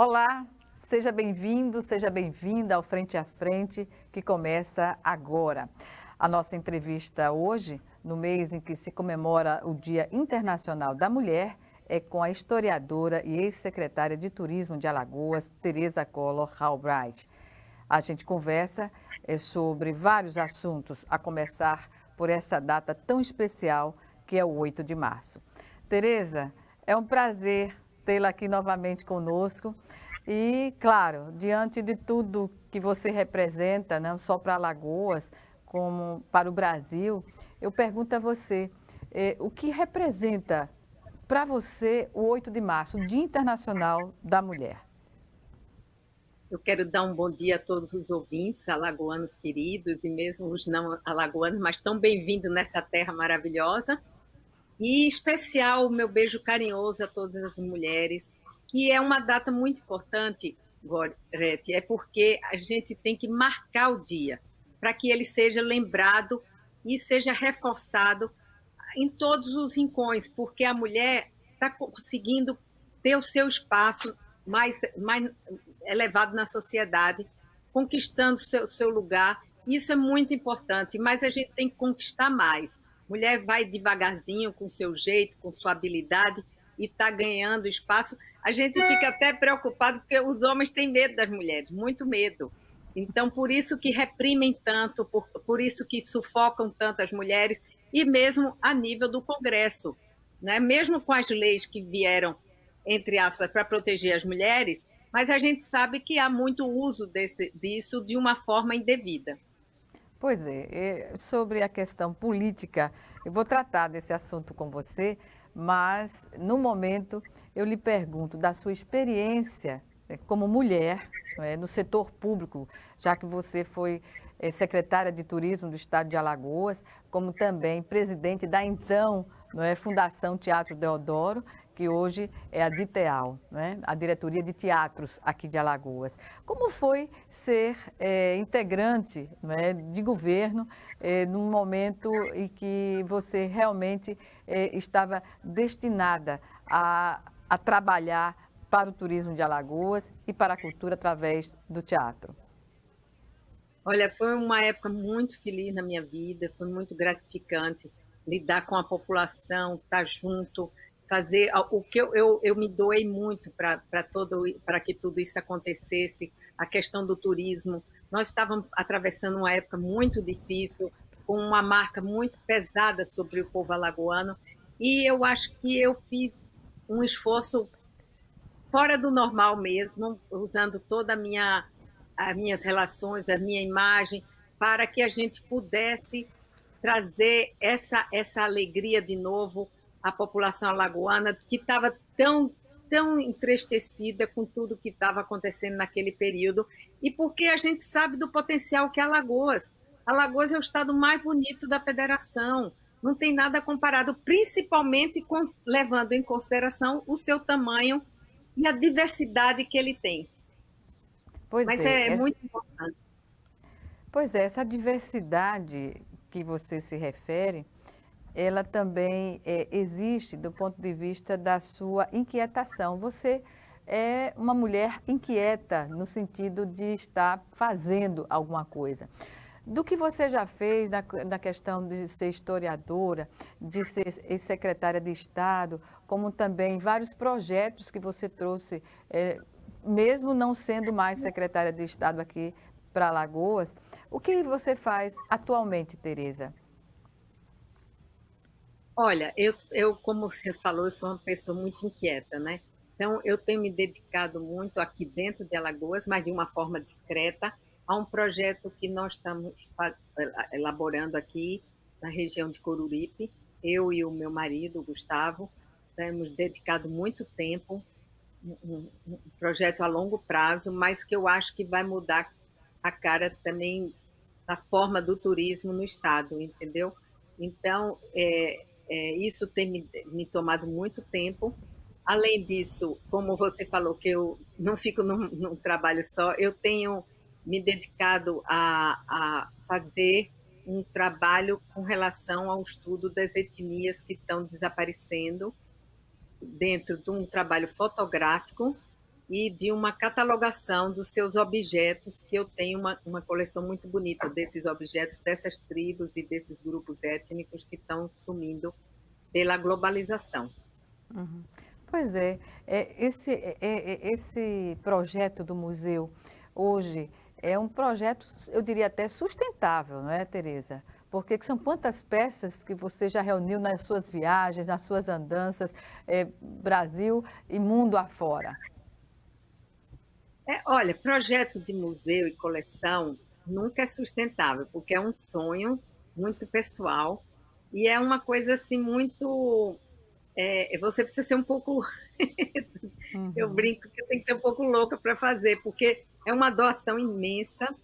Olá, seja bem-vindo, seja bem-vinda ao Frente a Frente, que começa agora. A nossa entrevista hoje, no mês em que se comemora o Dia Internacional da Mulher, é com a historiadora e ex-secretária de Turismo de Alagoas, Teresa Collor Albright. A gente conversa sobre vários assuntos, a começar por essa data tão especial que é o 8 de março. Teresa, é um prazer tê-la aqui novamente conosco. E, claro, diante de tudo que você representa, não só para Alagoas, como para o Brasil, eu pergunto a você, o que representa para você o 8 de março, o Dia Internacional da Mulher? Eu quero dar um bom dia a todos os ouvintes, alagoanos queridos e mesmo os não alagoanos, mas tão bem-vindos nessa terra maravilhosa. E em especial o meu beijo carinhoso a todas as mulheres, que é uma data muito importante, Gorete, é porque a gente tem que marcar o dia para que ele seja lembrado e seja reforçado em todos os rincões, porque a mulher está conseguindo ter o seu espaço mais elevado na sociedade, conquistando o seu lugar. Isso é muito importante, mas a gente tem que conquistar mais. Mulher vai devagarzinho, com seu jeito, com sua habilidade, e está ganhando espaço. A gente fica até preocupado, porque os homens têm medo das mulheres, muito medo. Então, por isso que reprimem tanto, por isso que sufocam tanto as mulheres, e mesmo a nível do Congresso. Né? Mesmo com as leis que vieram, entre aspas, para proteger as mulheres, mas a gente sabe que há muito uso disso de uma forma indevida. Pois é, sobre a questão política, eu vou tratar desse assunto com você, mas no momento eu lhe pergunto da sua experiência como mulher, não é, no setor público, já que você foi secretária de Turismo do Estado de Alagoas, como também presidente da então, não é, Fundação Teatro Deodoro, que hoje é a DITEAL, né? A Diretoria de Teatros aqui de Alagoas. Como foi ser integrante, né, de governo num momento em que você realmente estava destinada a trabalhar para o turismo de Alagoas e para a cultura através do teatro? Olha, foi uma época muito feliz na minha vida, foi muito gratificante lidar com a população, estar junto, fazer o que eu me doei muito para que tudo isso acontecesse, a questão do turismo. Nós estávamos atravessando uma época muito difícil, com uma marca muito pesada sobre o povo alagoano, e eu acho que eu fiz um esforço fora do normal mesmo, usando toda as minhas relações, a minha imagem, para que a gente pudesse trazer essa alegria de novo à população alagoana, que estava tão entristecida com tudo que estava acontecendo naquele período, e porque a gente sabe do potencial que é Alagoas. Alagoas é o estado mais bonito da federação, não tem nada comparado, principalmente levando em consideração o seu tamanho e a diversidade que ele tem. Pois Mas é, é muito importante. pois é, essa diversidade que você se refere, ela também existe do ponto de vista da sua inquietação. Você é uma mulher inquieta no sentido de estar fazendo alguma coisa. Do que você já fez na questão de ser historiadora, de ser secretária de Estado, como também vários projetos que você trouxe, mesmo não sendo mais secretária de Estado aqui para Alagoas, o que você faz atualmente, Tereza? Olha, como você falou, eu sou uma pessoa muito inquieta, né? Então, eu tenho me dedicado muito aqui dentro de Alagoas, mas de uma forma discreta, a um projeto que nós estamos elaborando aqui na região de Coruripe. Eu e o meu marido, Gustavo, temos dedicado muito tempo, um projeto a longo prazo, mas que eu acho que vai mudar a cara também da forma do turismo no estado, entendeu? Então, isso tem me tomado muito tempo. Além disso, como você falou, que eu não fico num trabalho só, eu tenho me dedicado a fazer um trabalho com relação ao estudo das etnias que estão desaparecendo dentro de um trabalho fotográfico e de uma catalogação dos seus objetos, que eu tenho uma coleção muito bonita desses objetos, dessas tribos e desses grupos étnicos que estão sumindo pela globalização. Uhum. Pois é, esse projeto do museu hoje é um projeto, eu diria até sustentável, não é, Tereza? Porque são quantas peças que você já reuniu nas suas viagens, nas suas andanças, Brasil e mundo afora? Olha, projeto de museu e coleção nunca é sustentável, porque é um sonho muito pessoal e é uma coisa assim muito. Você precisa ser um pouco. Eu Uhum. brinco que tem que ser um pouco louca para fazer, porque é uma doação imensa.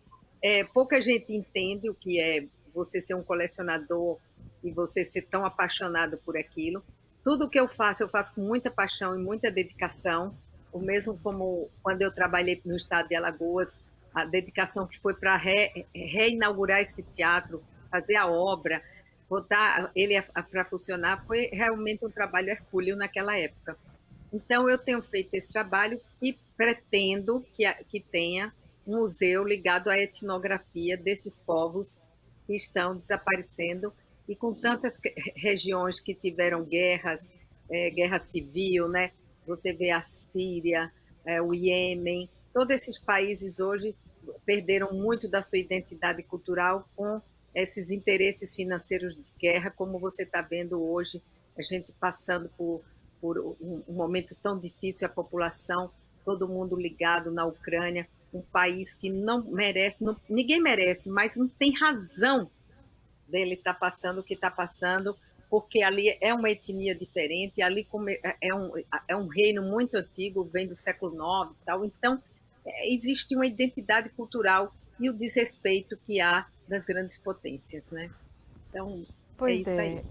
Pouca gente entende o que é você ser um colecionador e você ser tão apaixonado por aquilo. Tudo que eu faço com muita paixão e muita dedicação. O mesmo como quando eu trabalhei no estado de Alagoas, a dedicação que foi para reinaugurar esse teatro, fazer a obra, botar ele para funcionar, foi realmente um trabalho hercúleo naquela época. Então, eu tenho feito esse trabalho que pretendo que tenha um museu ligado à etnografia desses povos que estão desaparecendo e com tantas regiões que tiveram guerras, guerra civil, né? Você vê a Síria, o Iêmen, todos esses países hoje perderam muito da sua identidade cultural com esses interesses financeiros de guerra, como você está vendo hoje, a gente passando por um momento tão difícil, a população, todo mundo ligado na Ucrânia, um país que não merece, ninguém merece, mas não tem razão dele estar passando o que está passando, porque ali é uma etnia diferente, ali é um reino muito antigo, vem do século IX e tal, então existe uma identidade cultural e o desrespeito que há das grandes potências, né? Então, é Pois isso aí. é.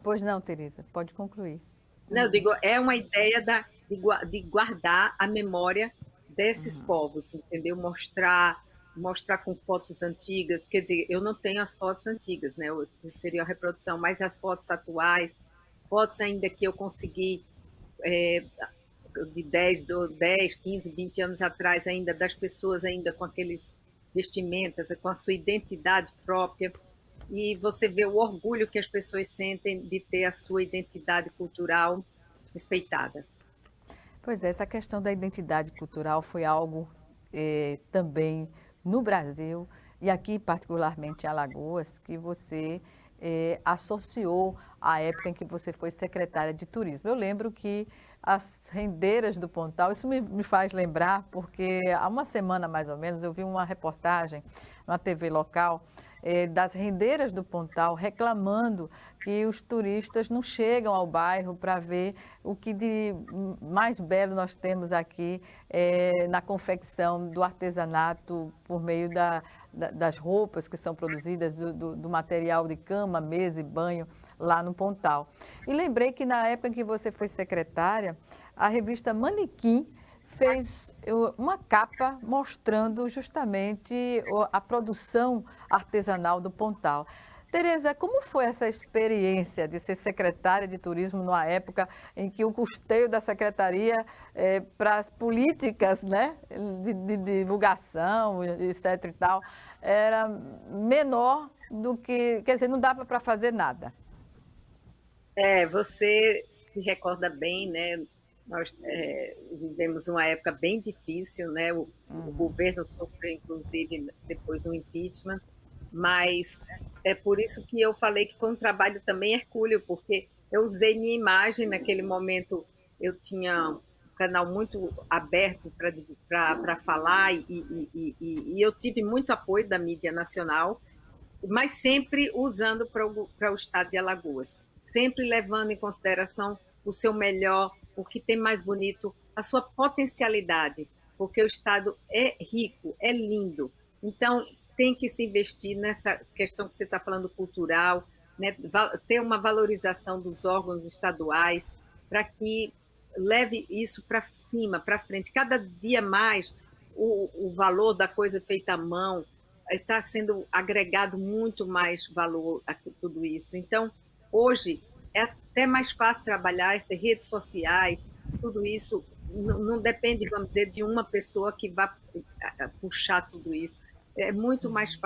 Pois não, Tereza, pode concluir. Não, eu Uhum. digo, é uma ideia de guardar a memória desses Uhum. povos, entendeu? Mostrar com fotos antigas, quer dizer, eu não tenho as fotos antigas, né? Seria a reprodução, mas as fotos atuais, fotos ainda que eu consegui é, de 10, 15, 20 anos atrás ainda, das pessoas ainda com aqueles vestimentas, com a sua identidade própria, e você vê o orgulho que as pessoas sentem de ter a sua identidade cultural respeitada. Pois é, essa questão da identidade cultural foi algo também no Brasil e aqui particularmente em Alagoas que você associou à época em que você foi secretária de turismo. Eu lembro que as rendeiras do Pontal, isso me faz lembrar porque há uma semana mais ou menos eu vi uma reportagem na TV local das rendeiras do Pontal reclamando que os turistas não chegam ao bairro para ver o que de mais belo nós temos aqui na confecção do artesanato por meio das roupas que são produzidas, do material de cama, mesa e banho lá no Pontal. E lembrei que na época em que você foi secretária, a revista Manequim fez uma capa mostrando justamente a produção artesanal do Pontal. Tereza, como foi essa experiência de ser secretária de turismo numa época em que o custeio da secretaria para as políticas, né, de divulgação, etc e tal, era menor do que, quer dizer, não dava para fazer nada? Você se recorda bem, né? Nós vivemos uma época bem difícil, né? O governo sofreu, inclusive, depois do impeachment, mas é por isso que eu falei que foi um trabalho também hercúleo, porque eu usei minha imagem naquele momento, eu tinha um canal muito aberto para falar e eu tive muito apoio da mídia nacional, mas sempre usando para o estado de Alagoas, sempre levando em consideração o seu melhor, o que tem mais bonito, a sua potencialidade, porque o estado é rico, é lindo. Então, tem que se investir nessa questão que você está falando cultural, né? Ter uma valorização dos órgãos estaduais para que leve isso para cima, para frente. Cada dia mais o valor da coisa feita à mão, está sendo agregado muito mais valor a tudo isso. Então, hoje é até mais fácil trabalhar essas redes sociais, tudo isso não depende, vamos dizer, de uma pessoa que vá puxar tudo isso. É muito mais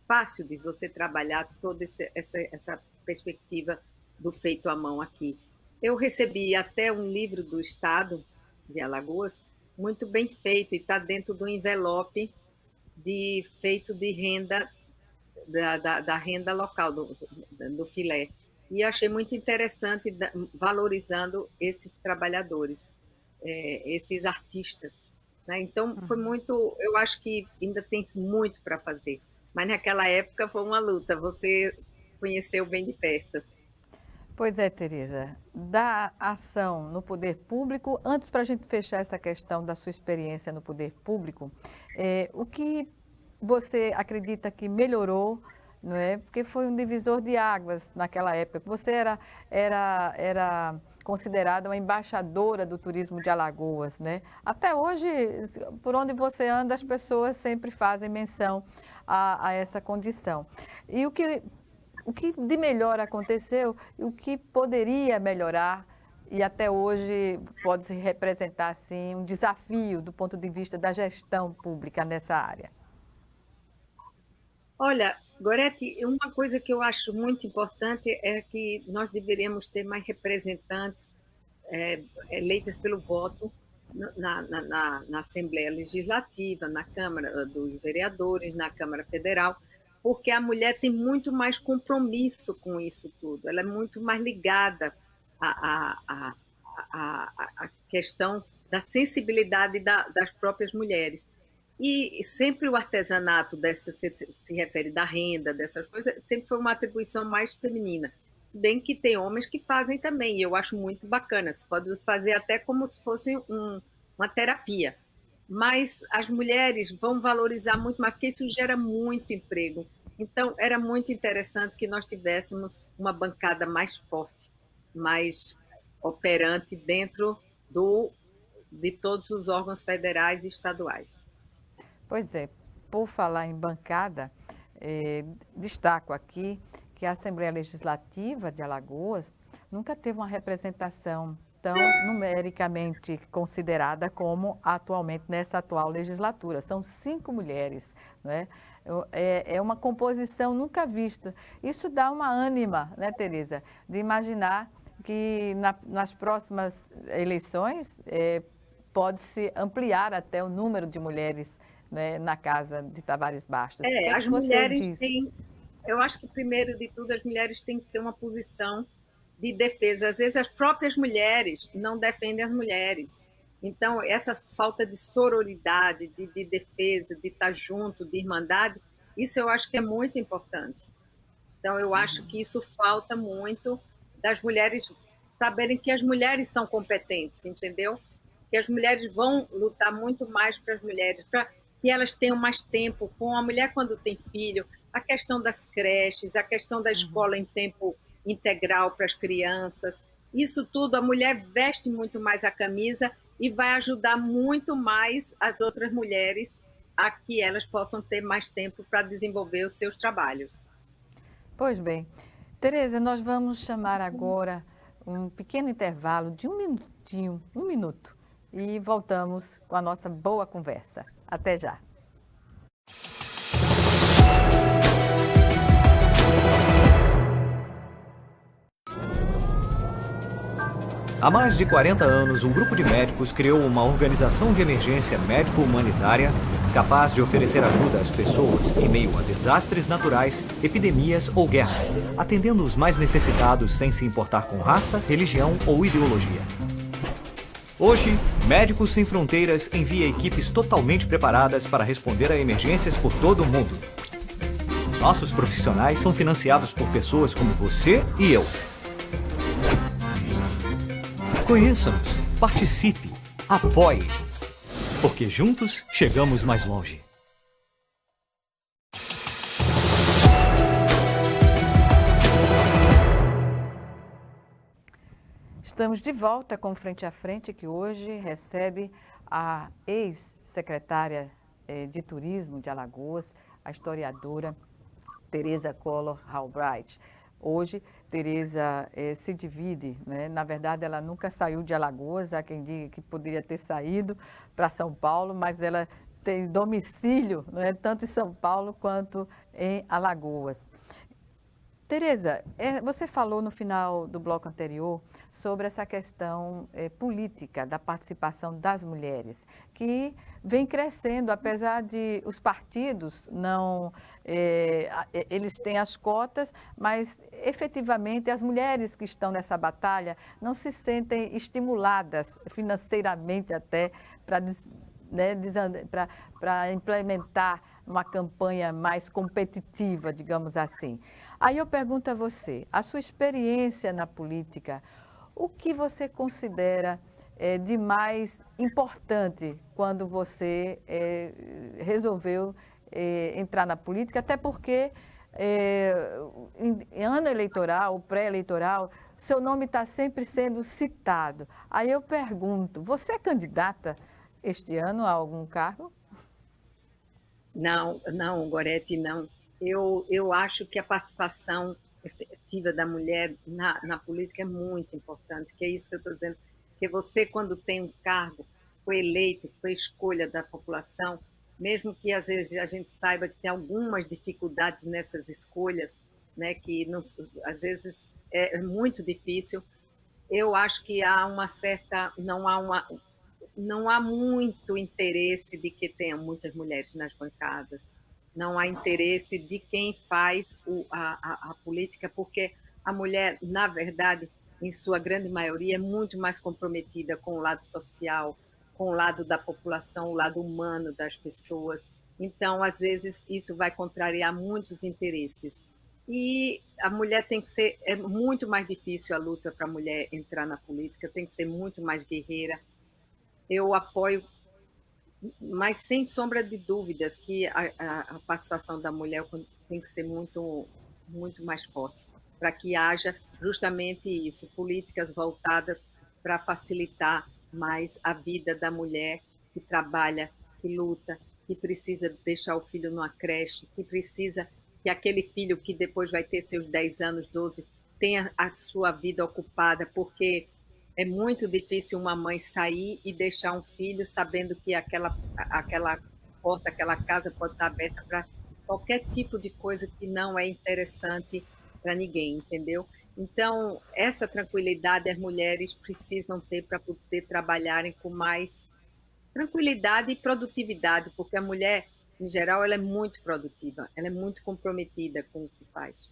fácil de você trabalhar toda essa perspectiva do feito à mão aqui. Eu recebi até um livro do Estado de Alagoas, muito bem feito, e está dentro do envelope feito de renda, da renda local, do filé. E achei muito interessante, valorizando esses trabalhadores, esses artistas. Né? Então, foi muito. Eu acho que ainda tem muito para fazer, mas naquela época foi uma luta, você conheceu bem de perto. Pois é, Tereza, da ação no poder público, antes para a gente fechar essa questão da sua experiência no poder público, o que você acredita que melhorou, não é? Porque foi um divisor de águas naquela época. Você era considerada uma embaixadora do turismo de Alagoas, né? Até hoje, por onde você anda, as pessoas sempre fazem menção a essa condição. E o que de melhor aconteceu e o que poderia melhorar e até hoje pode se representar assim um desafio do ponto de vista da gestão pública nessa área? Olha, Gorete, uma coisa que eu acho muito importante é que nós deveríamos ter mais representantes eleitas pelo voto na Assembleia Legislativa, na Câmara dos Vereadores, na Câmara Federal, porque a mulher tem muito mais compromisso com isso tudo, ela é muito mais ligada à questão da sensibilidade das próprias mulheres. E sempre o artesanato, se refere da renda, dessas coisas, sempre foi uma atribuição mais feminina. Se bem que tem homens que fazem também, e eu acho muito bacana. Você pode fazer até como se fosse uma terapia. Mas as mulheres vão valorizar muito mais, porque isso gera muito emprego. Então, era muito interessante que nós tivéssemos uma bancada mais forte, mais operante dentro de todos os órgãos federais e estaduais. Pois é, por falar em bancada, destaco aqui que a Assembleia Legislativa de Alagoas nunca teve uma representação tão numericamente considerada como atualmente nessa atual legislatura. São 5 mulheres, não é? É uma composição nunca vista. Isso dá uma ânima, né, Tereza, de imaginar que nas próximas eleições pode-se ampliar até o número de mulheres, né, na Casa de Tavares Bastos. O que é As que você mulheres diz? têm, eu acho que primeiro de tudo as mulheres têm que ter uma posição de defesa. Às vezes as próprias mulheres não defendem as mulheres. Então essa falta de sororidade, de defesa, de estar junto, de irmandade, isso eu acho que é muito importante. Então eu acho que isso falta muito das mulheres saberem que as mulheres são competentes, entendeu? Que as mulheres vão lutar muito mais para as mulheres, para que elas tenham mais tempo com a mulher quando tem filho, a questão das creches, a questão da escola em tempo integral para as crianças. Isso tudo, a mulher veste muito mais a camisa e vai ajudar muito mais as outras mulheres a que elas possam ter mais tempo para desenvolver os seus trabalhos. Pois bem, Tereza, nós vamos chamar agora um pequeno intervalo de um minutinho, um minuto, e voltamos com a nossa boa conversa. Até já. Há mais de 40 anos, um grupo de médicos criou uma organização de emergência médico-humanitária capaz de oferecer ajuda às pessoas em meio a desastres naturais, epidemias ou guerras, atendendo os mais necessitados sem se importar com raça, religião ou ideologia. Hoje, Médicos Sem Fronteiras envia equipes totalmente preparadas para responder a emergências por todo o mundo. Nossos profissionais são financiados por pessoas como você e eu. Conheça-nos, participe, apoie, porque juntos chegamos mais longe. Estamos de volta com Frente a Frente, que hoje recebe a ex-secretária de Turismo de Alagoas, a historiadora Tereza Collor Albright. Hoje, Tereza se divide, né? Na verdade, ela nunca saiu de Alagoas, há quem diga que poderia ter saído para São Paulo, mas ela tem domicílio, né? Tanto em São Paulo quanto em Alagoas. Tereza, você falou no final do bloco anterior sobre essa questão política da participação das mulheres, que vem crescendo, apesar de os partidos não, eles têm as cotas, mas efetivamente as mulheres que estão nessa batalha não se sentem estimuladas financeiramente até para, né, para implementar uma campanha mais competitiva, digamos assim. Aí eu pergunto a você, a sua experiência na política, o que você considera de mais importante quando você resolveu entrar na política, até porque em ano eleitoral, pré-eleitoral, seu nome está sempre sendo citado. Aí eu pergunto, você é candidata este ano a algum cargo? Não, não, Gorete, não. Eu acho que a participação efetiva da mulher na política é muito importante, que é isso que eu estou dizendo, que você, quando tem um cargo, foi eleito, foi escolha da população, mesmo que às vezes a gente saiba que tem algumas dificuldades nessas escolhas, né, que não, às vezes é muito difícil, eu acho que há uma certa, não há muito interesse de que tenham muitas mulheres nas bancadas, não há interesse de quem faz a política, porque a mulher, na verdade, em sua grande maioria, é muito mais comprometida com o lado social, com o lado da população, o lado humano das pessoas. Então, às vezes, isso vai contrariar muitos interesses. E a mulher tem que ser, é muito mais difícil a luta para a mulher entrar na política, tem que ser muito mais guerreira. Eu apoio, mas sem sombra de dúvidas, que a participação da mulher tem que ser muito mais forte, para que haja justamente isso, políticas voltadas para facilitar mais a vida da mulher que trabalha, que luta, que precisa deixar o filho numa creche, que precisa que aquele filho que depois vai ter seus 10 anos, 12, tenha a sua vida ocupada, porque é muito difícil uma mãe sair e deixar um filho sabendo que aquela porta, aquela casa pode estar aberta para qualquer tipo de coisa que não é interessante para ninguém, entendeu? Então, essa tranquilidade as mulheres precisam ter para poder trabalharem com mais tranquilidade e produtividade, porque a mulher, em geral, ela é muito produtiva, ela é muito comprometida com o que faz.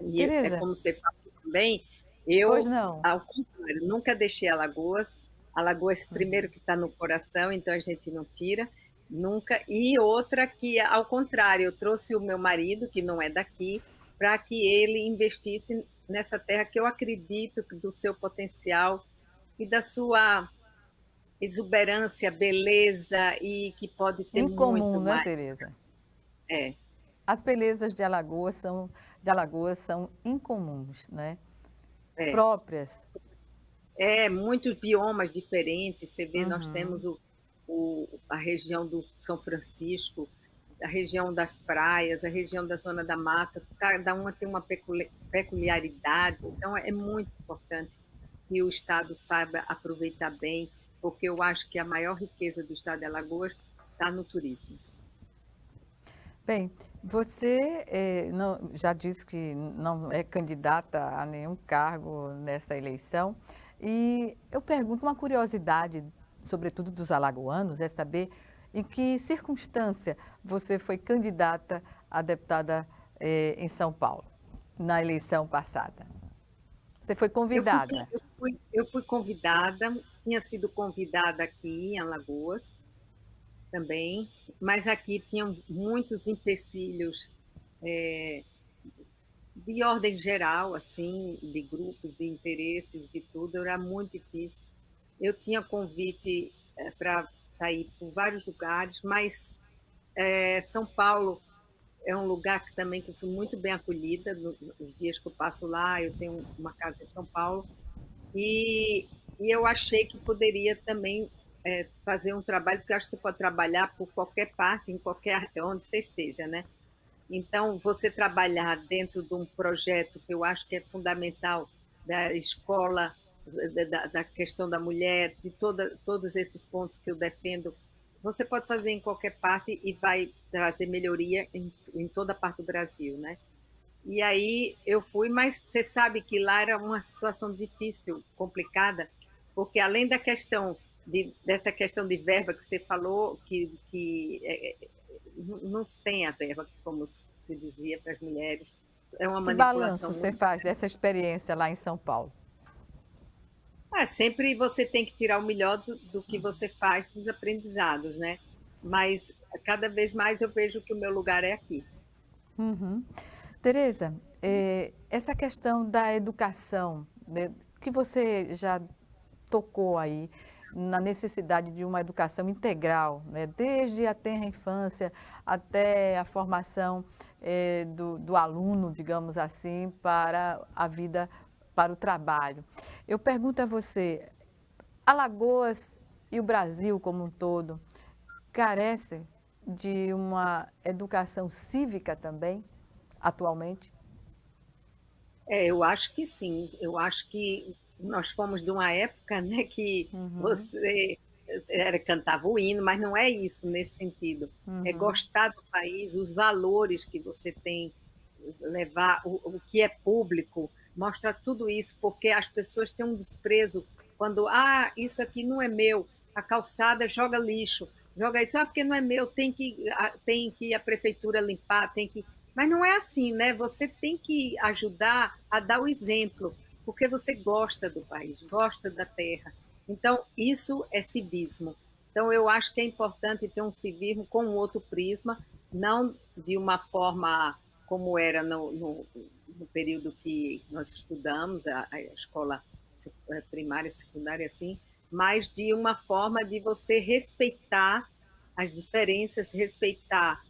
E é Tereza, como você falou também, pois eu, não. ao contrário, nunca deixei Alagoas. Alagoas, primeiro, que está no coração, então a gente não tira, nunca. E outra que, ao contrário, eu trouxe o meu marido, que não é daqui, para que ele investisse nessa terra que eu acredito do seu potencial e da sua exuberância, beleza e que pode ter Incomum, muito né, mais. Tereza? É, As belezas de Alagoas são incomuns, né? é. Próprias. Muitos biomas diferentes. Você vê, nós Uhum. temos a região do São Francisco, a região das praias, a região da Zona da Mata, cada uma tem uma peculiaridade, então é muito importante que o Estado saiba aproveitar bem, porque eu acho que a maior riqueza do Estado de Alagoas está no turismo. Bem, você já disse que não é candidata a nenhum cargo nessa eleição. E eu pergunto, uma curiosidade, sobretudo dos alagoanos, é saber em que circunstância você foi candidata a deputada em São Paulo, na eleição passada. Você foi Eu fui, convidada. eu fui convidada, tinha sido convidada aqui em Alagoas também, mas aqui tinham muitos empecilhos de ordem geral, assim, de grupos, de interesses, de tudo, era muito difícil. Eu tinha convite para sair por vários lugares, mas São Paulo é um lugar que também que eu fui muito bem acolhida nos dias que eu passo lá. Eu tenho uma casa em São Paulo e eu achei que poderia também fazer um trabalho, porque eu acho que você pode trabalhar por qualquer parte, em qualquer onde você esteja, né? Então, você trabalhar dentro de um projeto que eu acho que é fundamental, da escola, da questão da mulher, de todos esses pontos que eu defendo, você pode fazer em qualquer parte e vai trazer melhoria em toda a parte do Brasil, né? E aí eu fui, mas você sabe que lá era uma situação difícil, complicada, porque além da questão dessa questão de verba que você falou, não se tem a verba, como se dizia para as mulheres, é uma Que balanço manipulação você muito. faz dessa experiência lá em São Paulo? Sempre você tem que tirar o melhor do que você faz dos aprendizados, né? Mas cada vez mais eu vejo que o meu lugar é aqui. Uhum. Tereza, essa questão da educação, né, que você já tocou aí na necessidade de uma educação integral, né, desde a tenra infância até a formação do aluno, digamos assim, para a vida, para o trabalho. Eu pergunto a você, Alagoas e o Brasil como um todo carecem de uma educação cívica também, atualmente? Eu acho que sim. Eu acho que nós fomos de uma época, né, que Uhum, você cantava o hino, mas não é isso nesse sentido. É uhum. gostar do país, os valores que você tem, levar o que é público, mostra tudo isso, porque as pessoas têm um desprezo quando, isso aqui não é meu, a calçada joga lixo, joga isso, porque não é meu, tem que a prefeitura limpar, tem que. Mas não é assim, né? Você tem que ajudar a dar o exemplo, porque você gosta do país, gosta da terra. Então, isso é civismo. Então, eu acho que é importante ter um civismo com um outro prisma, não de uma forma como era no período que nós estudamos, a escola primária, secundária, assim, mas de uma forma de você respeitar as diferenças, respeitar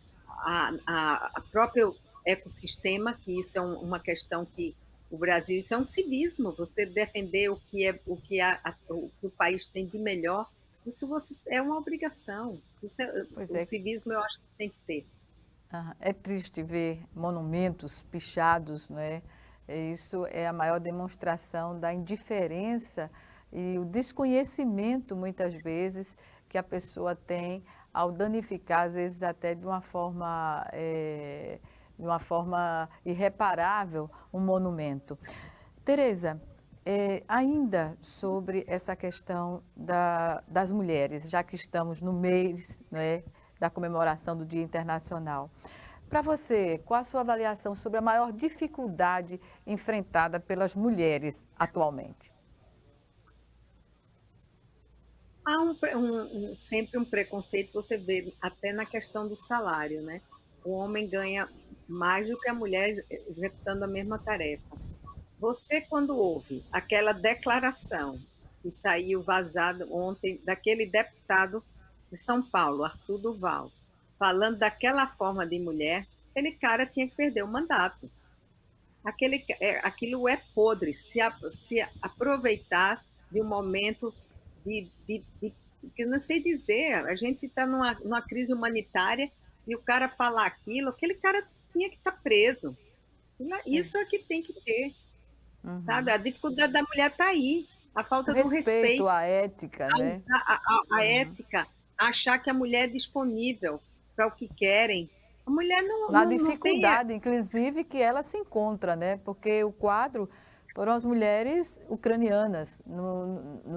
a próprio ecossistema, que isso é uma questão que o Brasil, isso é um civismo, você defender o que o país tem de melhor, isso você, é uma obrigação. Pois O é, civismo eu acho que tem que ter. é triste ver monumentos pichados, não é? Isso é a maior demonstração da indiferença e o desconhecimento, muitas vezes, que a pessoa tem ao danificar, às vezes até de uma forma irreparável, um monumento. Tereza, ainda sobre essa questão das mulheres, já que estamos no mês, né, da comemoração do Dia Internacional. Para você, qual a sua avaliação sobre a maior dificuldade enfrentada pelas mulheres atualmente? Há sempre um preconceito, você vê até na questão do salário, né? O homem ganha mais do que a mulher executando a mesma tarefa. Você, quando ouve aquela declaração que saiu vazada ontem daquele deputado de São Paulo, Arthur Duval, falando daquela forma de mulher, aquele cara tinha que perder o mandato. Aquilo é podre, se aproveitar de um momento que eu não sei dizer, a gente está numa crise humanitária e o cara falar aquilo, aquele cara tinha que estar preso. Isso é que tem que ter, sabe? Uhum. A dificuldade da mulher está aí, a O falta do respeito respeito, à ética, né? a ética, achar que a mulher é disponível para o que querem. A mulher Na não tem. dificuldade, inclusive, que ela se encontra, né? Porque o quadro foram as mulheres ucranianas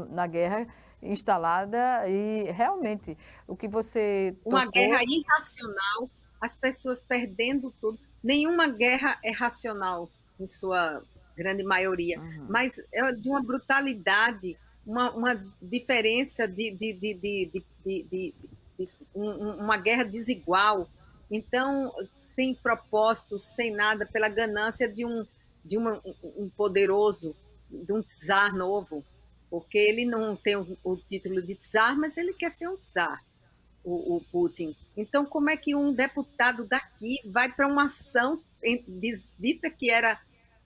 na guerra instalada e realmente o que você Uma guerra tocou. irracional, as pessoas perdendo tudo. Nenhuma guerra é racional, em sua grande maioria, Uhum. mas é de uma brutalidade, uma diferença uma guerra desigual. Então, sem propósito, sem nada, pela ganância um poderoso, de um czar novo, porque ele não tem o título de czar, mas ele quer ser um czar, o Putin. Então, como é que um deputado daqui vai para uma ação dita que era,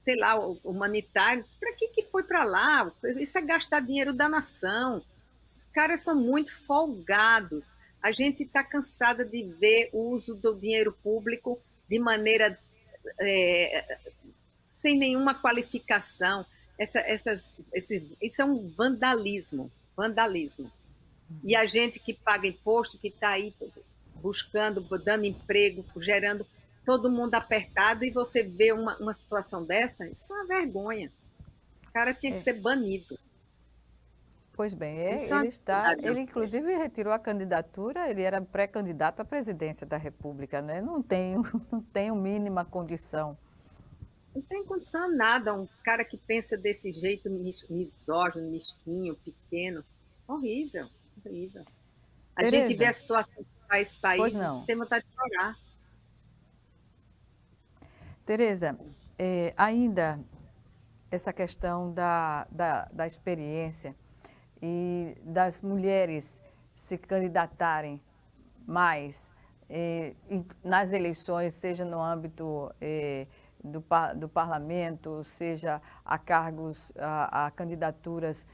sei lá, humanitária? Para que foi para lá? Isso é gastar dinheiro da nação. Os caras são muito folgados. A gente está cansada de ver o uso do dinheiro público de maneira sem nenhuma qualificação. Isso é um vandalismo, vandalismo. E a gente que paga imposto, que está aí buscando, dando emprego, gerando todo mundo apertado, e você vê uma situação dessa, isso é uma vergonha. O cara tinha que ser banido. Pois bem, Isso é uma ele inclusive retirou a candidatura, ele era pré-candidato à presidência da República, né? Não tem mínima condição. Não tem condição de nada, um cara que pensa desse jeito misógino, mesquinho, pequeno. Horrível, horrível. A Tereza, gente vê a situação do país, não. tem vontade de chorar. Tereza, ainda essa questão da experiência e das mulheres se candidatarem mais nas eleições, seja no âmbito do parlamento, seja a cargos, a candidaturas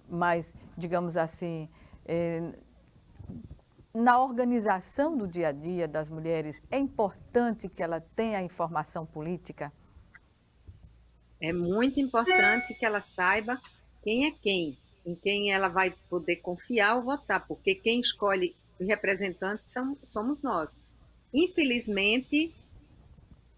mais, digamos assim, na organização do dia a dia das mulheres, é importante que ela tenha informação política? É muito importante que ela saiba quem é quem, em quem ela vai poder confiar ou votar, porque quem escolhe os representantes somos nós. Infelizmente,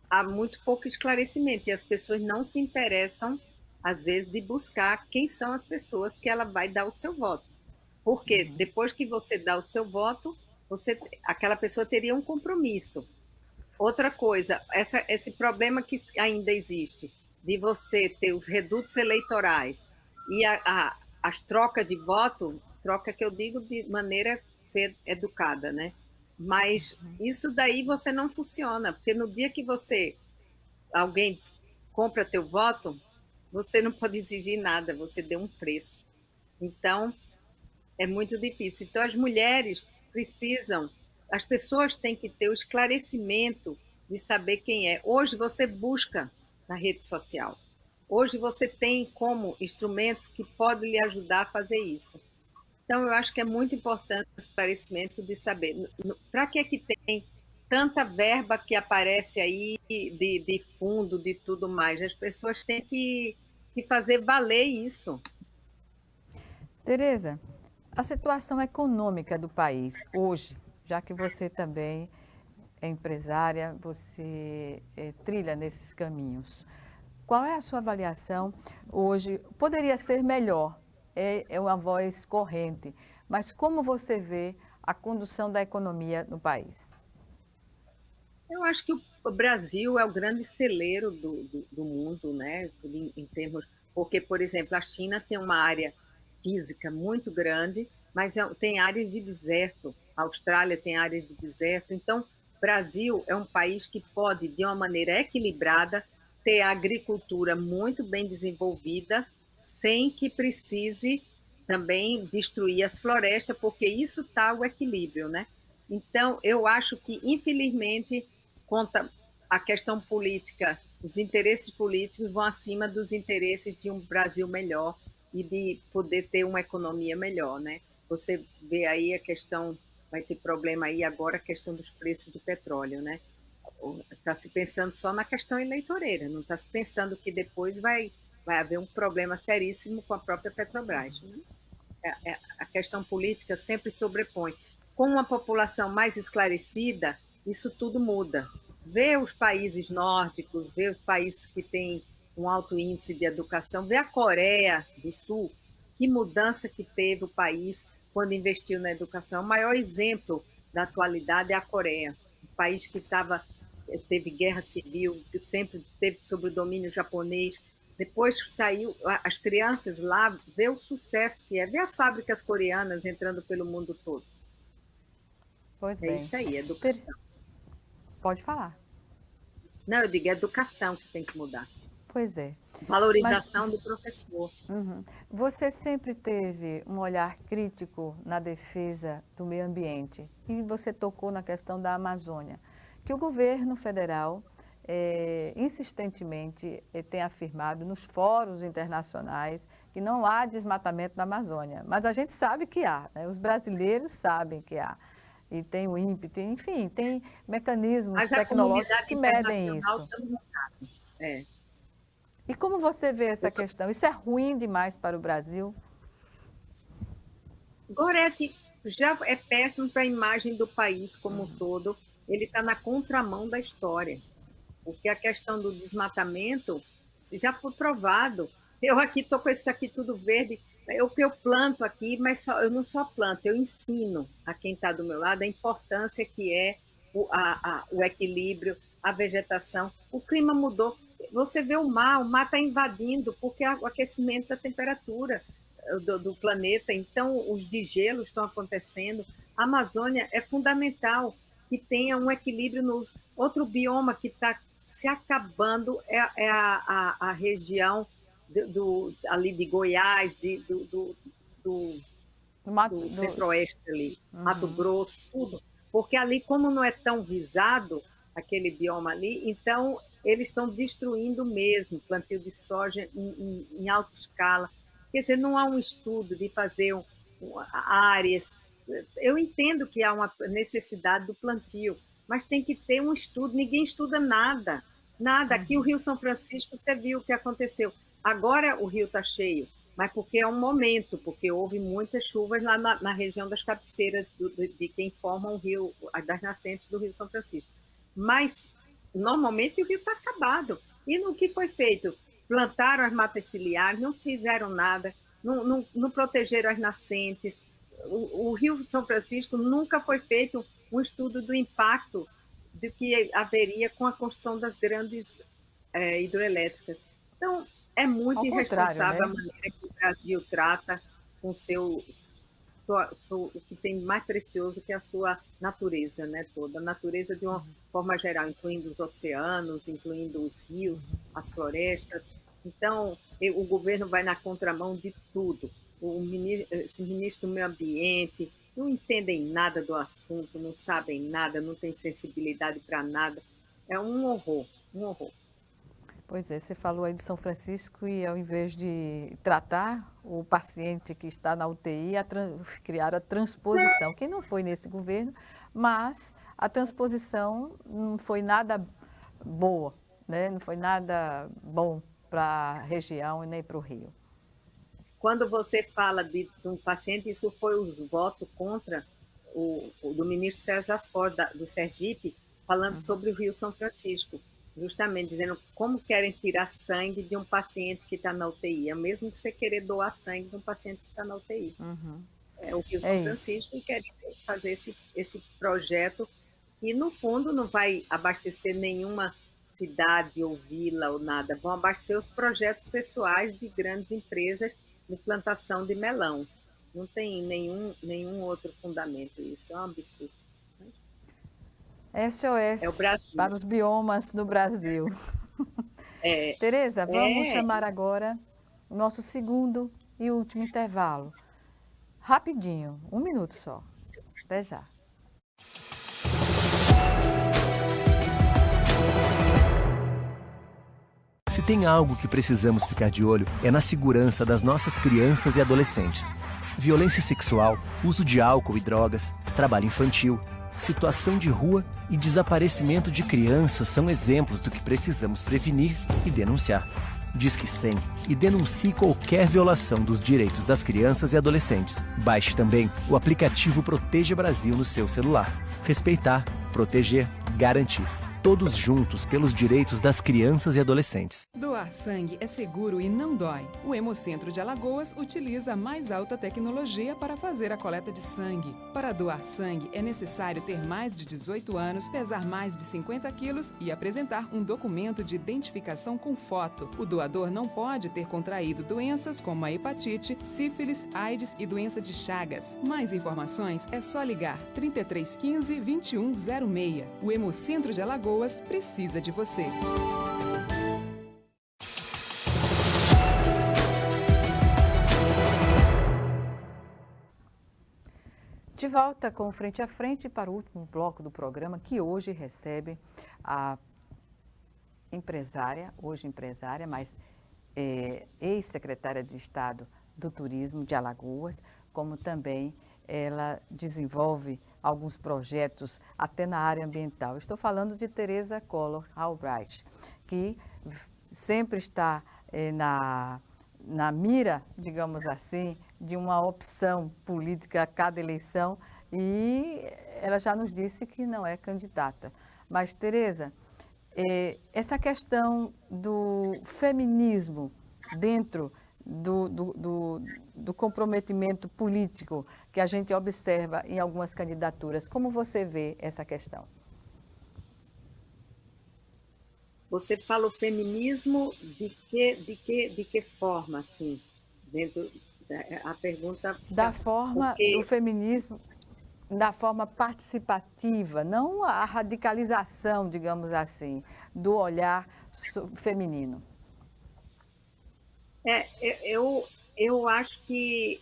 há muito pouco esclarecimento e as pessoas não se interessam, às vezes, de buscar quem são as pessoas que ela vai dar o seu voto. Porque depois que você dá o seu voto, aquela pessoa teria um compromisso. Outra coisa, esse problema que ainda existe, de você ter os redutos eleitorais e as trocas de voto, troca que eu digo de maneira ser educada, né? Mas isso daí você não funciona, porque no dia que alguém compra teu voto, você não pode exigir nada, você deu um preço. Então, é muito difícil. Então, as mulheres precisam, as pessoas têm que ter o esclarecimento de saber quem é. Hoje você busca na rede social. Hoje você tem como instrumentos que podem lhe ajudar a fazer isso. Então, eu acho que é muito importante o esclarecimento de saber para que tem tanta verba que aparece aí de fundo, de tudo mais. As pessoas têm que fazer valer isso. Tereza, a situação econômica do país hoje, já que você também é empresária, você trilha nesses caminhos. Qual é a sua avaliação hoje? Poderia ser melhor, é uma voz corrente, mas como você vê a condução da economia no país? Eu acho que o Brasil é o grande celeiro do mundo, né? Em termos, porque, por exemplo, a China tem uma área física muito grande, mas tem áreas de deserto. A Austrália tem áreas de deserto. Então, o Brasil é um país que pode, de uma maneira equilibrada, ter a agricultura muito bem desenvolvida, sem que precise também destruir as florestas, porque isso está o equilíbrio, né? Então, eu acho que, infelizmente, conta a questão política, os interesses políticos vão acima dos interesses de um Brasil melhor e de poder ter uma economia melhor, né? Você vê aí a questão, vai ter problema aí agora a questão dos preços do petróleo, né? Está se pensando só na questão eleitoreira, não está se pensando que depois vai haver um problema seríssimo com a própria Petrobras, né? A questão política sempre sobrepõe. Com uma população mais esclarecida, isso tudo muda. Vê os países nórdicos, vê os países que têm um alto índice de educação, vê a Coreia do Sul, que mudança que teve o país quando investiu na educação. O maior exemplo da atualidade é a Coreia, um país que teve guerra civil, que sempre teve sob o domínio japonês. Depois saiu, as crianças lá, vê o sucesso que é, vê as fábricas coreanas entrando pelo mundo todo. Pois É bem. isso aí, educação. Pode falar. Não, eu digo, é educação que tem que mudar. Pois é. Valorização do professor. Você sempre teve um olhar crítico na defesa do meio ambiente e você tocou na questão da Amazônia, que o governo federal insistentemente tem afirmado nos fóruns internacionais que não há desmatamento na Amazônia, mas a gente sabe que há, né? Os brasileiros sabem que há. e tem o INPE, enfim, tem mecanismos Mas a tecnológicos comunidade que medem internacional isso. também sabe. É. E como você vê essa questão? Isso é ruim demais para o Brasil? Gorete já é péssimo para a imagem do país como um todo. Ele está na contramão da história, porque a questão do desmatamento já foi provado. Eu aqui estou com isso aqui tudo verde. Eu planto aqui, mas eu não só planto, eu ensino a quem está do meu lado a importância que é o equilíbrio, a vegetação. O clima mudou. Você vê o mar está invadindo, porque o aquecimento da temperatura do planeta, então os degelos estão acontecendo. A Amazônia é fundamental que tenha um equilíbrio no outro bioma que está se acabando é a região ali de Goiás, do centro-oeste ali, Mato Grosso, tudo. Porque ali, como não é tão visado aquele bioma ali, então eles estão destruindo mesmo plantio de soja em alta escala. Quer dizer, não há um estudo de fazer áreas. Eu entendo que há uma necessidade do plantio, mas tem que ter um estudo. Ninguém estuda nada, nada. Aqui o Rio São Francisco, você viu o que aconteceu. Agora o rio está cheio, mas porque é um momento, porque houve muitas chuvas lá na região das cabeceiras de quem forma o rio, das nascentes do Rio São Francisco. Mas, normalmente, o rio está acabado. E no que foi feito? Plantaram as matas ciliares, não fizeram nada, não protegeram as nascentes. O Rio São Francisco nunca foi feito um estudo do impacto do que haveria com a construção das grandes hidroelétricas. Então, é muito irresponsável, né? A maneira que o Brasil trata com o que tem mais precioso, que é a sua natureza, né, toda. A natureza de uma forma geral, incluindo os oceanos, incluindo os rios, as florestas. Então, o governo vai na contramão de tudo. Esse ministro do Meio Ambiente não entendem nada do assunto, não sabem nada, não tem sensibilidade para nada. É um horror, um horror. Pois é, você falou aí de São Francisco e ao invés de tratar o paciente que está na UTI, criar a transposição, que não foi nesse governo, mas a transposição não foi nada boa, né? Não foi nada bom para a região e nem para o Rio. Quando você fala de um paciente, isso foi os votos contra do ministro César Ford, do Sergipe, falando sobre o Rio São Francisco. Justamente dizendo como querem tirar sangue de um paciente que está na UTI. É mesmo que você querer doar sangue de um paciente que está na UTI. O Rio São Francisco quer fazer esse projeto e, no fundo, não vai abastecer nenhuma cidade ou vila ou nada. Vão abastecer os projetos pessoais de grandes empresas de plantação de melão. Não tem nenhum outro fundamento isso. É um absurdo. SOS para os biomas no Brasil. Tereza, vamos chamar agora o nosso segundo e último intervalo. Rapidinho, 1 minuto só. Até já. Se tem algo que precisamos ficar de olho, é na segurança das nossas crianças e adolescentes. Violência sexual, uso de álcool e drogas, trabalho infantil, situação de rua e desaparecimento de crianças são exemplos do que precisamos prevenir e denunciar. Disque 100 e denuncie qualquer violação dos direitos das crianças e adolescentes. Baixe também o aplicativo Proteja Brasil no seu celular. Respeitar, proteger, garantir. Todos juntos pelos direitos das crianças e adolescentes. Doar sangue é seguro e não dói. O Hemocentro de Alagoas utiliza a mais alta tecnologia para fazer a coleta de sangue. Para doar sangue, é necessário ter mais de 18 anos, pesar mais de 50 quilos e apresentar um documento de identificação com foto. O doador não pode ter contraído doenças como a hepatite, sífilis, AIDS e doença de Chagas. Mais informações é só ligar 3315 2106. O Hemocentro de Alagoas precisa de você. De volta com Frente a Frente para o último bloco do programa, que hoje recebe a empresária, mas ex-secretária de Estado do Turismo de Alagoas, como também ela desenvolve alguns projetos até na área ambiental. Estou falando de Teresa Collor Albright, que sempre está na mira, digamos assim, de uma opção política a cada eleição, e ela já nos disse que não é candidata. Mas, Teresa, essa questão do feminismo dentro do comprometimento político que a gente observa em algumas candidaturas, como você vê essa questão? Você fala o feminismo de que forma, assim? Dentro a pergunta da forma do feminismo, da forma participativa, não a radicalização, digamos assim, do olhar feminino. Eu acho que,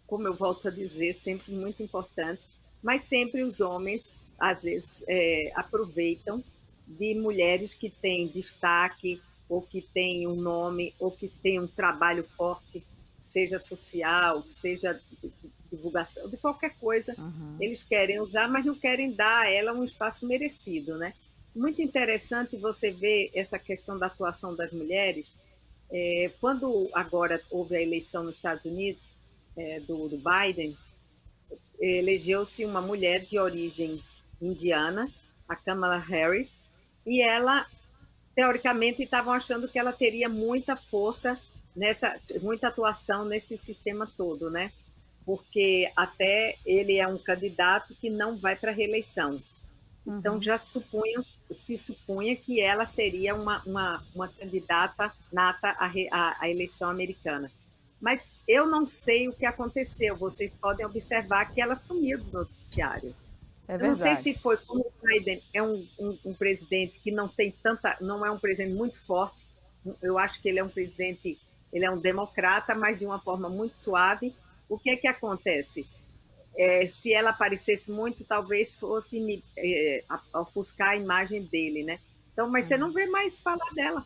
como eu volto a dizer, sempre muito importante, mas sempre os homens, às vezes, aproveitam de mulheres que têm destaque, ou que têm um nome, ou que têm um trabalho forte, seja social, seja de divulgação, de qualquer coisa, eles querem usar, mas não querem dar a ela um espaço merecido, né? Muito interessante você ver essa questão da atuação das mulheres. Quando agora houve a eleição nos Estados Unidos, do Biden, elegeu-se uma mulher de origem indiana, a Kamala Harris, e ela, teoricamente, estavam achando que ela teria muita força, muita atuação nesse sistema todo, né? Porque até ele é um candidato que não vai para a reeleição. Então, já se supunha que ela seria uma candidata nata à eleição americana. Mas eu não sei o que aconteceu. Vocês podem observar que ela sumiu do noticiário. É verdade. Eu não sei se foi como o Biden é um presidente que não é um presidente muito forte. Eu acho que ele é um presidente, ele é um democrata, mas de uma forma muito suave. O que é que acontece? Se ela aparecesse muito, talvez fosse ofuscar a imagem dele, né? Então, mas você não vê mais falar dela.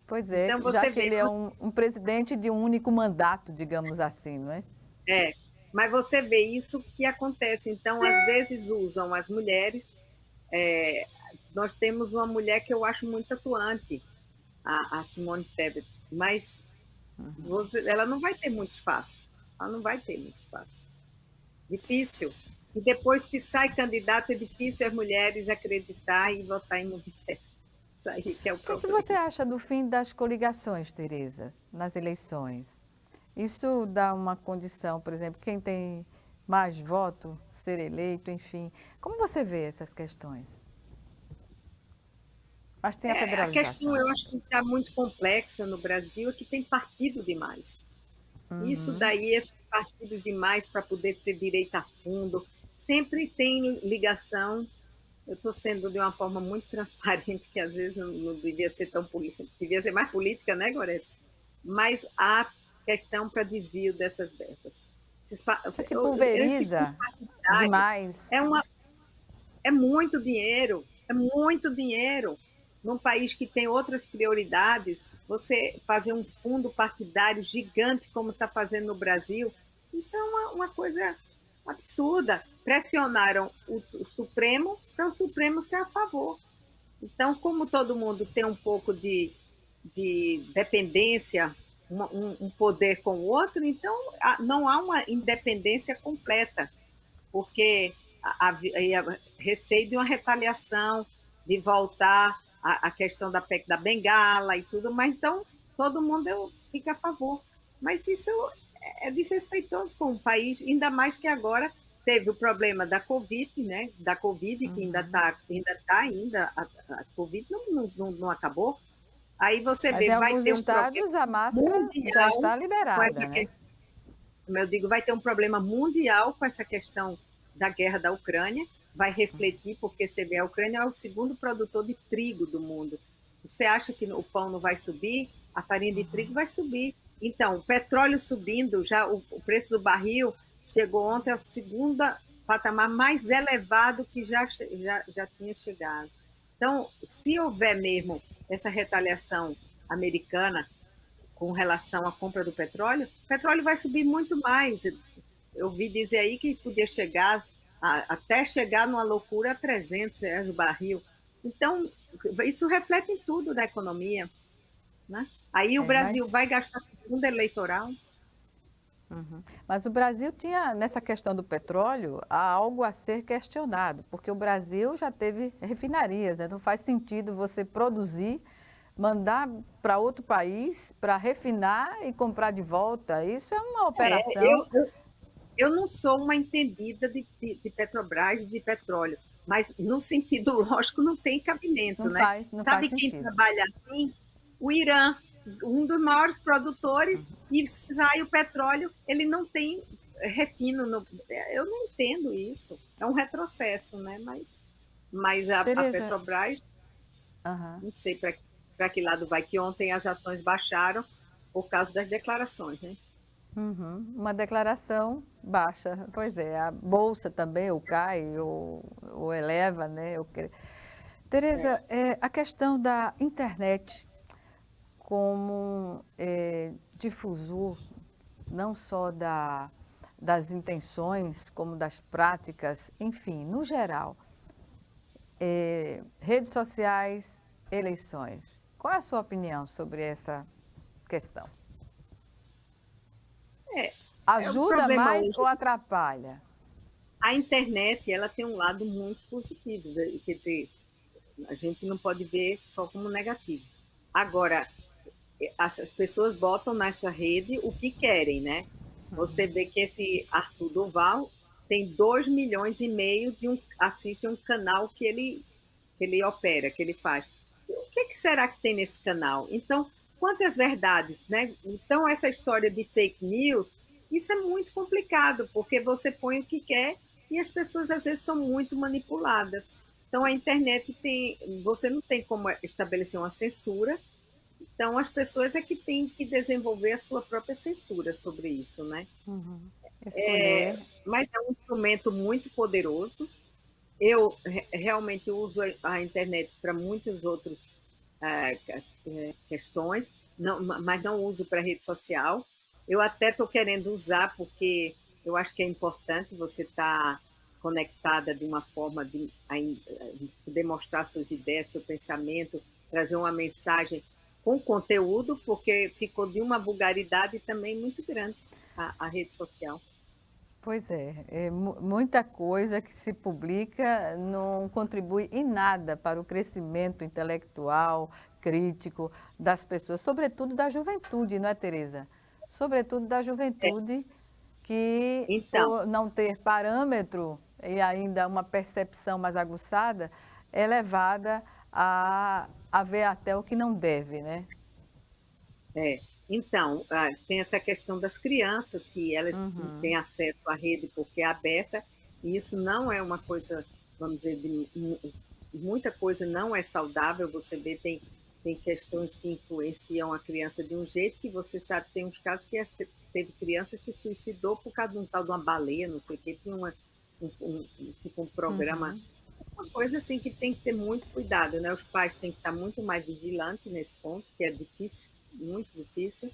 Pois é, então, já que ele é um presidente de um único mandato, digamos assim, não é? Mas você vê isso que acontece. Então, às vezes usam as mulheres. Nós temos uma mulher que eu acho muito atuante, a Simone Tebet, mas ela não vai ter muito espaço. Ela não vai ter muito espaço. Difícil. E depois, se sai candidata, é difícil as mulheres acreditar e votar em mulher. Isso aí que é o problema. O que você acha do fim das coligações, Teresa, nas eleições? Isso dá uma condição, por exemplo, quem tem mais voto ser eleito, enfim. Como você vê essas questões? Mas tem a federalização. A questão, eu acho que está muito complexa no Brasil, é que tem partido demais. Isso daí, esses partidos demais para poder ter direito a fundo, sempre tem ligação. Eu estou sendo de uma forma muito transparente, que às vezes não devia ser tão política, devia ser mais política, né, Gorete? Mas há questão para desvio dessas verbas. Isso que pulveriza demais. É muito dinheiro, Num país que tem outras prioridades, você fazer um fundo partidário gigante, como está fazendo no Brasil, isso é uma coisa absurda. Pressionaram o Supremo para o Supremo ser a favor. Então, como todo mundo tem um pouco de dependência, um poder com o outro, então não há uma independência completa, porque receio de uma retaliação, de voltar a questão da PEC da Bengala e tudo, mas então todo mundo fica a favor. Mas isso é desrespeitoso com o país, ainda mais que agora teve o problema da Covid, né? Da Covid, que ainda a Covid não acabou. Aí você mas vê, em vai alguns ter um estados a máscara já está liberada, né? Como eu digo, vai ter um problema mundial com essa questão da guerra da Ucrânia, vai refletir, porque você vê, a Ucrânia é o segundo produtor de trigo do mundo. Você acha que o pão não vai subir? A farinha de trigo vai subir. Então, o petróleo subindo, já o preço do barril chegou ontem ao segundo patamar mais elevado que já tinha chegado. Então, se houver mesmo essa retaliação americana com relação à compra do petróleo, o petróleo vai subir muito mais. Eu ouvi dizer aí que podia chegar até chegar numa loucura a R$ 300 o barril. Então, isso reflete em tudo da economia, né? Aí o Brasil vai gastar fundo eleitoral. Mas o Brasil tinha, nessa questão do petróleo, há algo a ser questionado, porque o Brasil já teve refinarias, né? Não faz sentido você produzir, mandar para outro país para refinar e comprar de volta. Isso é uma operação. Eu não sou uma entendida de Petrobras, de petróleo, mas no sentido lógico não tem cabimento, né? Não Sabe faz quem sentido. trabalha assim? O Irã, um dos maiores produtores, e sai o petróleo, ele não tem refino. Eu não entendo isso. É um retrocesso, né? Mas a Tereza, Petrobras, não sei para que lado vai, que ontem as ações baixaram por causa das declarações, né? Uma declaração baixa, pois é, a bolsa também ou cai ou eleva, né? Tereza, a questão da internet como difusor não só das intenções, como das práticas, enfim, no geral, redes sociais, eleições. Qual é a sua opinião sobre essa questão? Ajuda mais ou atrapalha? A internet, ela tem um lado muito positivo, quer dizer, a gente não pode ver só como negativo. Agora, as pessoas botam nessa rede o que querem, né? Você vê que esse Arthur Duval tem 2,5 milhões assiste um canal que ele opera, que ele faz. O que será que tem nesse canal? Então, quantas verdades, né? Então, essa história de fake news, isso é muito complicado, porque você põe o que quer e as pessoas, às vezes, são muito manipuladas. Então, a internet você não tem como estabelecer uma censura, então as pessoas é que têm que desenvolver a sua própria censura sobre isso, né? Escolher. Mas é um instrumento muito poderoso. Eu realmente uso a internet para muitas outras questões, mas não uso para rede social. Eu até estou querendo usar, porque eu acho que é importante você estar conectada de uma forma de demonstrar suas ideias, seu pensamento, trazer uma mensagem com conteúdo, porque ficou de uma vulgaridade também muito grande a rede social. Pois muita coisa que se publica não contribui em nada para o crescimento intelectual, crítico das pessoas, sobretudo da juventude, não é, Tereza? Sobretudo da juventude que, por não ter parâmetro e ainda uma percepção mais aguçada, é levada a ver até o que não deve, né? Então, tem essa questão das crianças, que elas têm acesso à rede porque é aberta, e isso não é uma coisa, vamos dizer, muita coisa não é saudável. Você vê, tem questões que influenciam a criança de um jeito que você sabe, tem uns casos que teve criança que suicidou por causa de um tal de uma baleia, não sei o quê, tinha tipo um programa, uma coisa assim que tem que ter muito cuidado, né? Os pais têm que estar muito mais vigilantes nesse ponto, que é difícil, muito difícil,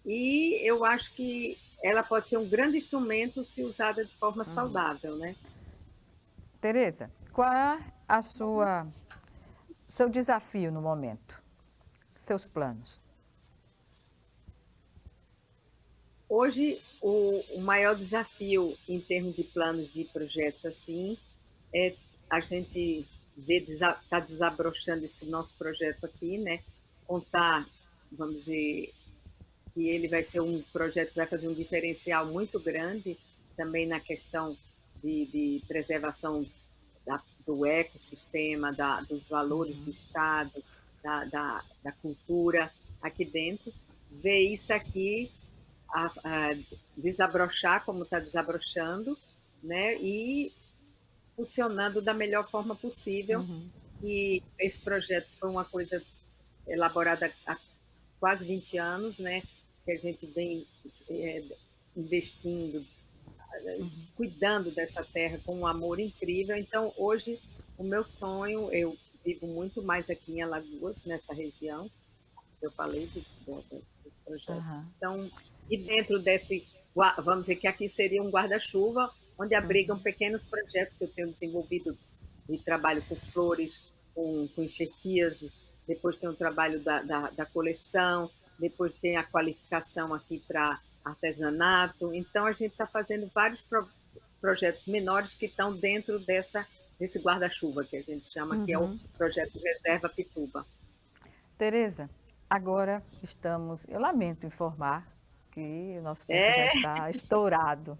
e eu acho que ela pode ser um grande instrumento se usada de forma saudável, né? Tereza, qual é seu desafio no momento? Seus planos? Hoje, o maior desafio em termos de planos de projetos assim é a gente está desabrochando esse nosso projeto aqui, né? Contar, vamos dizer, que ele vai ser um projeto que vai fazer um diferencial muito grande também na questão de preservação do ecossistema, dos valores do Estado, da cultura aqui dentro. Ver isso aqui desabrochar como está desabrochando, né? E funcionando da melhor forma possível. E esse projeto foi uma coisa elaborada há quase 20 anos, né? Que a gente vem investindo, cuidando dessa terra com um amor incrível. Então, hoje, o meu sonho, eu vivo muito mais aqui em Alagoas, nessa região, eu falei desse projeto. Então, e dentro desse, vamos dizer que aqui seria um guarda-chuva, onde abrigam pequenos projetos que eu tenho desenvolvido de trabalho com flores, com enxertias, depois tem o trabalho da coleção, depois tem a qualificação aqui para artesanato. Então, a gente está fazendo vários projetos menores que estão dentro desse guarda-chuva, que a gente chama, que é o projeto Reserva Pituba. Tereza, agora eu lamento informar que o nosso tempo já está estourado.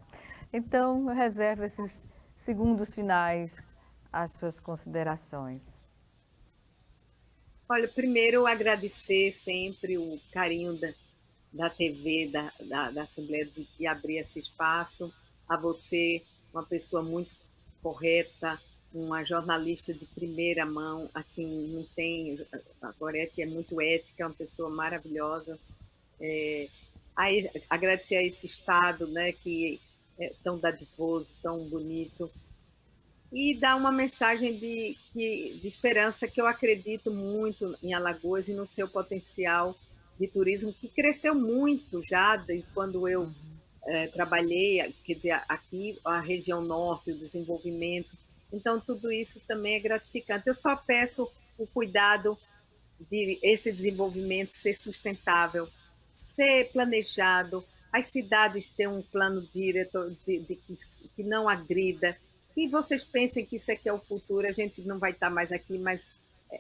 Então, eu reservo esses segundos finais às suas considerações. Olha, primeiro agradecer sempre o carinho da TV, da Assembleia de abrir esse espaço, a você, uma pessoa muito correta, uma jornalista de primeira mão, assim, não tem, a Gorete é muito ética, é uma pessoa maravilhosa. Aí, agradecer a esse Estado, né, que é tão dadivoso, tão bonito, e dar uma mensagem de esperança, que eu acredito muito em Alagoas e no seu potencial de turismo, que cresceu muito já desde quando eu trabalhei, quer dizer, aqui a região norte, o desenvolvimento. Então, tudo isso também é gratificante. Eu só peço o cuidado de esse desenvolvimento ser sustentável, ser planejado, as cidades terem um plano diretor que não agrida, e vocês pensem que isso aqui é o futuro, a gente não vai estar mais aqui, mas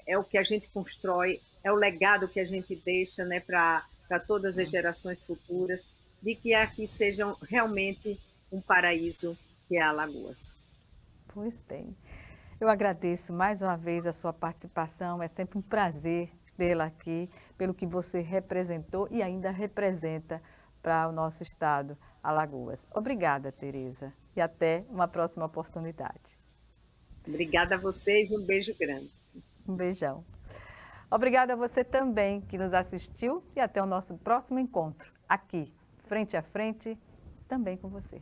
é o que a gente constrói, é o legado que a gente deixa, né, para todas as gerações futuras, de que aqui seja realmente um paraíso que é Alagoas. Pois bem, eu agradeço mais uma vez a sua participação, é sempre um prazer tê-la aqui, pelo que você representou e ainda representa para o nosso estado, Alagoas. Obrigada, Tereza, e até uma próxima oportunidade. Obrigada a vocês e um beijo grande. Um beijão. Obrigada a você também que nos assistiu e até o nosso próximo encontro, aqui, frente a frente, também com você.